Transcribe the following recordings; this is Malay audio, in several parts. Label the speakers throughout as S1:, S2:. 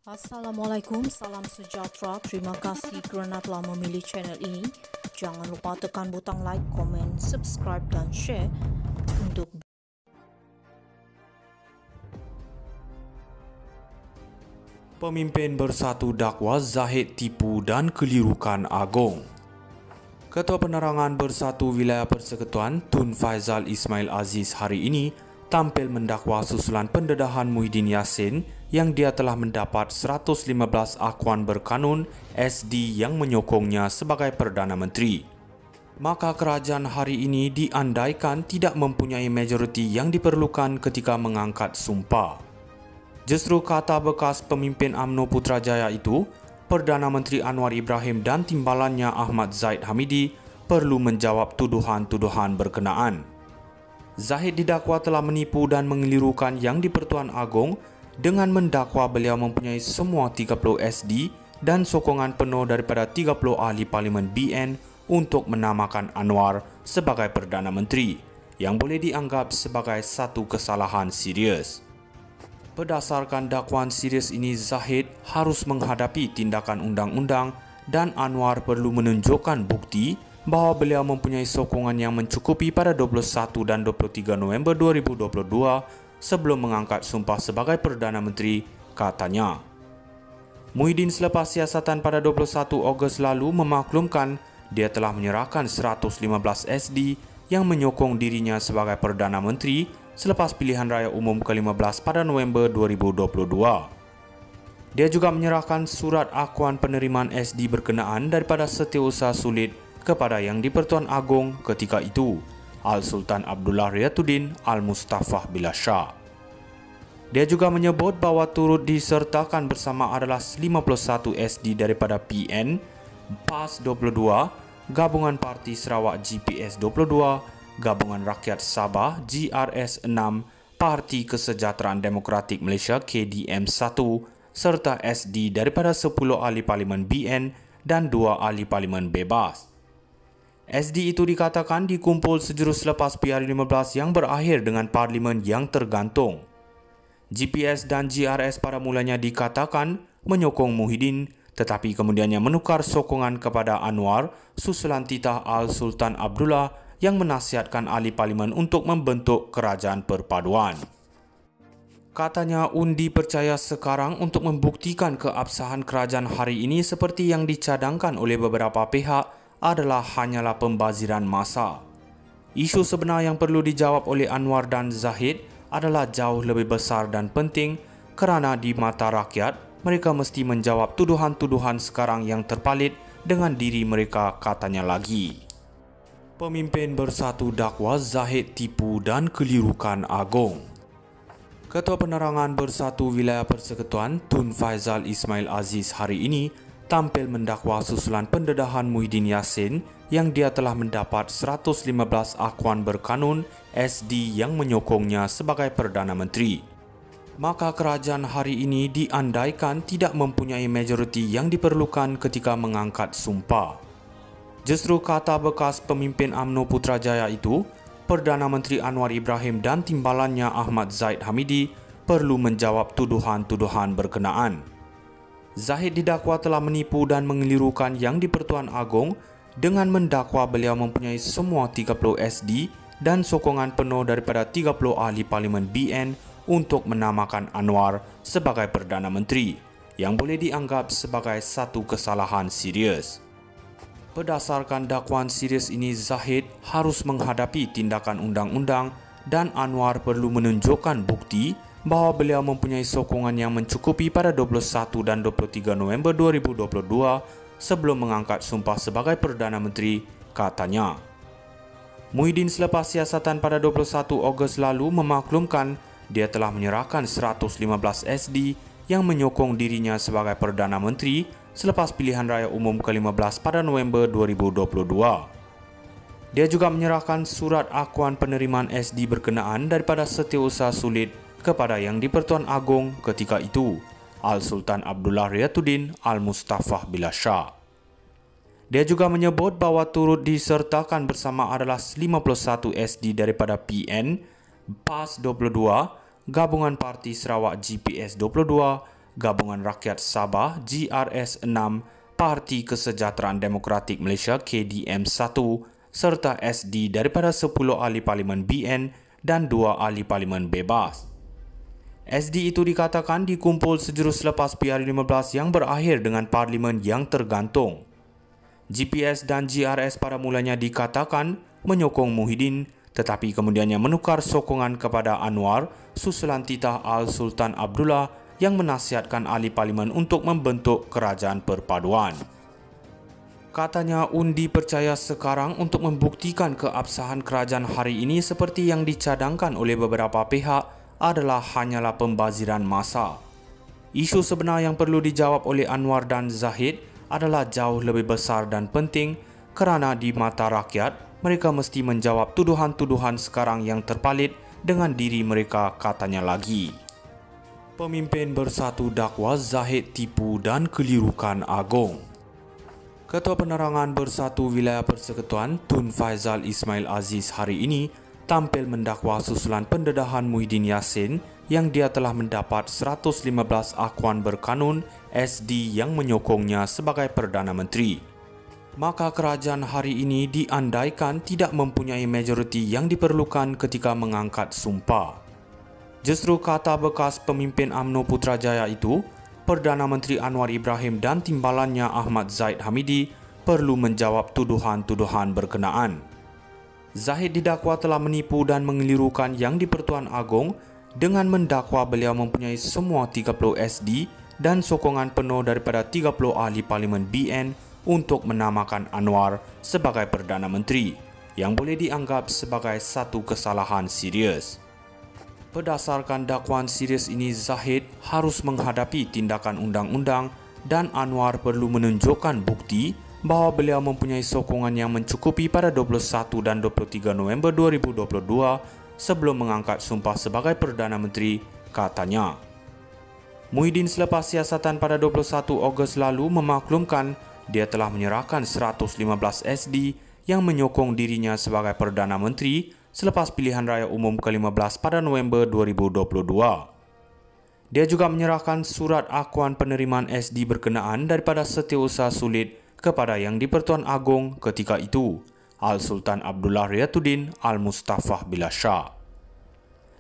S1: Assalamualaikum, salam sejahtera. Terima kasih kerana telah memilih channel ini. Jangan lupa tekan butang like, komen, subscribe dan share untuk
S2: Pemimpin Bersatu dakwa Zahid tipu dan kelirukan agung. Ketua Penerangan Bersatu Wilayah Persekutuan Tun Faizal Ismail Aziz hari ini tampil mendakwa susulan pendedahan Muhyiddin Yassin yang dia telah mendapat 115 akuan berkanun SD yang menyokongnya sebagai Perdana Menteri. Maka kerajaan hari ini diandaikan tidak mempunyai majoriti yang diperlukan ketika mengangkat sumpah. Justru kata bekas pemimpin UMNO Putrajaya itu, Perdana Menteri Anwar Ibrahim dan timbalannya Ahmad Zahid Hamidi perlu menjawab tuduhan-tuduhan berkenaan. Zahid didakwa telah menipu dan mengelirukan Yang di-Pertuan Agong dengan mendakwa beliau mempunyai semua 30 SD dan sokongan penuh daripada 30 ahli Parlimen BN untuk menamakan Anwar sebagai Perdana Menteri yang boleh dianggap sebagai satu kesalahan serius. Berdasarkan dakwaan serius ini, Zahid harus menghadapi tindakan undang-undang dan Anwar perlu menunjukkan bukti bahawa beliau mempunyai sokongan yang mencukupi pada 21 dan 23 November 2022 sebelum mengangkat sumpah sebagai Perdana Menteri, katanya. Muhyiddin selepas siasatan pada 21 Ogos lalu memaklumkan dia telah menyerahkan 115 SD yang menyokong dirinya sebagai Perdana Menteri selepas pilihan raya umum ke-15 pada November 2022. Dia juga menyerahkan surat akuan penerimaan SD berkenaan daripada Setiausaha Sulit kepada Yang di-Pertuan Agong ketika itu, Al-Sultan Abdullah Riyatuddin Al-Mustafah Billah Shah. Dia juga menyebut bahawa turut disertakan bersama adalah 51 SD daripada PN, PAS 22, Gabungan Parti Sarawak GPS 22, Gabungan Rakyat Sabah GRS 6, Parti Kesejahteraan Demokratik Malaysia KDM 1, serta SD daripada 10 ahli Parlimen BN dan 2 ahli Parlimen bebas. SD itu dikatakan dikumpul sejurus selepas PR15 yang berakhir dengan Parlimen yang tergantung. GPS dan GRS pada mulanya dikatakan menyokong Muhyiddin, tetapi kemudiannya menukar sokongan kepada Anwar susulan titah Al-Sultan Abdullah yang menasihatkan ahli Parlimen untuk membentuk kerajaan perpaduan. Katanya undi percaya sekarang untuk membuktikan keabsahan kerajaan hari ini seperti yang dicadangkan oleh beberapa pihak adalah hanyalah pembaziran masa. Isu sebenar yang perlu dijawab oleh Anwar dan Zahid adalah jauh lebih besar dan penting kerana di mata rakyat, mereka mesti menjawab tuduhan-tuduhan sekarang yang terpalit dengan diri mereka, katanya lagi. Pemimpin Bersatu dakwa Zahid tipu dan kelirukan agung. Ketua Penerangan Bersatu Wilayah Persekutuan Tun Faizal Ismail Aziz hari ini tampil mendakwa susulan pendedahan Muhyiddin Yassin yang dia telah mendapat 115 akuan berkanun SD yang menyokongnya sebagai Perdana Menteri. Maka kerajaan hari ini diandaikan tidak mempunyai majoriti yang diperlukan ketika mengangkat sumpah. Justru kata bekas pemimpin UMNO Putrajaya itu, Perdana Menteri Anwar Ibrahim dan timbalannya Ahmad Zahid Hamidi perlu menjawab tuduhan-tuduhan berkenaan. Zahid didakwa telah menipu dan mengelirukan Yang di-Pertuan Agong dengan mendakwa beliau mempunyai semua 30 SD dan sokongan penuh daripada 30 ahli Parlimen BN untuk menamakan Anwar sebagai Perdana Menteri yang boleh dianggap sebagai satu kesalahan serius. Berdasarkan dakwaan serius ini, Zahid harus menghadapi tindakan undang-undang dan Anwar perlu menunjukkan bukti bahawa beliau mempunyai sokongan yang mencukupi pada 21 dan 23 November 2022 sebelum mengangkat sumpah sebagai Perdana Menteri, katanya. Muhyiddin selepas siasatan pada 21 Ogos lalu memaklumkan dia telah menyerahkan 115 SD yang menyokong dirinya sebagai Perdana Menteri selepas pilihan raya umum ke-15 pada November 2022. Dia juga menyerahkan surat akuan penerimaan SD berkenaan daripada Setiausaha Sulit kepada Yang di-Pertuan Agong ketika itu, Al-Sultan Abdullah Riyatuddin Al-Mustafah Billah Shah. Dia juga menyebut bahawa turut disertakan bersama adalah 51 SD daripada PN, PAS 22, Gabungan Parti Sarawak GPS 22, Gabungan Rakyat Sabah GRS 6, Parti Kesejahteraan Demokratik Malaysia KDM 1 serta SD daripada 10 ahli parlimen BN dan 2 ahli parlimen bebas. SD itu dikatakan dikumpul sejurus selepas PR15 yang berakhir dengan parlimen yang tergantung. GPS dan GRS pada mulanya dikatakan menyokong Muhyiddin, tetapi kemudiannya menukar sokongan kepada Anwar susulan titah Al-Sultan Abdullah yang menasihatkan ahli parlimen untuk membentuk kerajaan perpaduan. Katanya undi percaya sekarang untuk membuktikan keabsahan kerajaan hari ini seperti yang dicadangkan oleh beberapa pihak adalah hanyalah pembaziran masa. Isu sebenar yang perlu dijawab oleh Anwar dan Zahid adalah jauh lebih besar dan penting kerana di mata rakyat, mereka mesti menjawab tuduhan-tuduhan sekarang yang terpalit dengan diri mereka, katanya lagi. Pemimpin Bersatu dakwa Zahid tipu dan kelirukan agung. Ketua Penerangan Bersatu Wilayah Persekutuan Tun Faizal Ismail Aziz hari ini tampil mendakwa susulan pendedahan Muhyiddin Yassin yang dia telah mendapat 115 akuan berkanun SD yang menyokongnya sebagai Perdana Menteri. Maka kerajaan hari ini diandaikan tidak mempunyai majoriti yang diperlukan ketika mengangkat sumpah. Justru kata bekas pemimpin UMNO Putrajaya itu, Perdana Menteri Anwar Ibrahim dan timbalannya Ahmad Zaid Hamidi perlu menjawab tuduhan-tuduhan berkenaan. Zahid didakwa telah menipu dan mengelirukan Yang di-Pertuan Agong dengan mendakwa beliau mempunyai semua 30 SD dan sokongan penuh daripada 30 ahli parlimen BN untuk menamakan Anwar sebagai Perdana Menteri yang boleh dianggap sebagai satu kesalahan serius. Berdasarkan dakwaan serius ini, Zahid harus menghadapi tindakan undang-undang dan Anwar perlu menunjukkan bukti bahawa beliau mempunyai sokongan yang mencukupi pada 21 dan 23 November 2022 sebelum mengangkat sumpah sebagai Perdana Menteri, katanya. Muhyiddin selepas siasatan pada 21 Ogos lalu memaklumkan dia telah menyerahkan 115 SD yang menyokong dirinya sebagai Perdana Menteri selepas pilihan raya umum ke-15 pada November 2022. Dia juga menyerahkan surat akuan penerimaan SD berkenaan daripada Setiausaha Sulit kepada Yang di-Pertuan Agong ketika itu, Al-Sultan Abdullah Riyatuddin Al-Mustafah Billah Shah.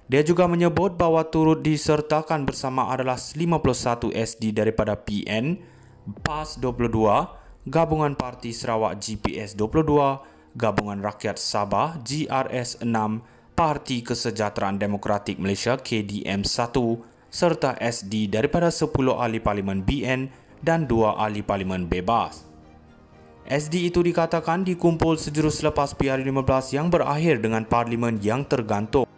S2: Dia juga menyebut bahawa turut disertakan bersama adalah 51 SD daripada PN, PAS 22, Gabungan Parti Sarawak GPS 22, Gabungan Rakyat Sabah GRS 6, Parti Kesejahteraan Demokratik Malaysia KDM 1 serta SD daripada 10 ahli parlimen BN dan 2 ahli parlimen bebas. SD itu dikatakan dikumpul sejurus selepas PR15 yang berakhir dengan parlimen yang tergantung.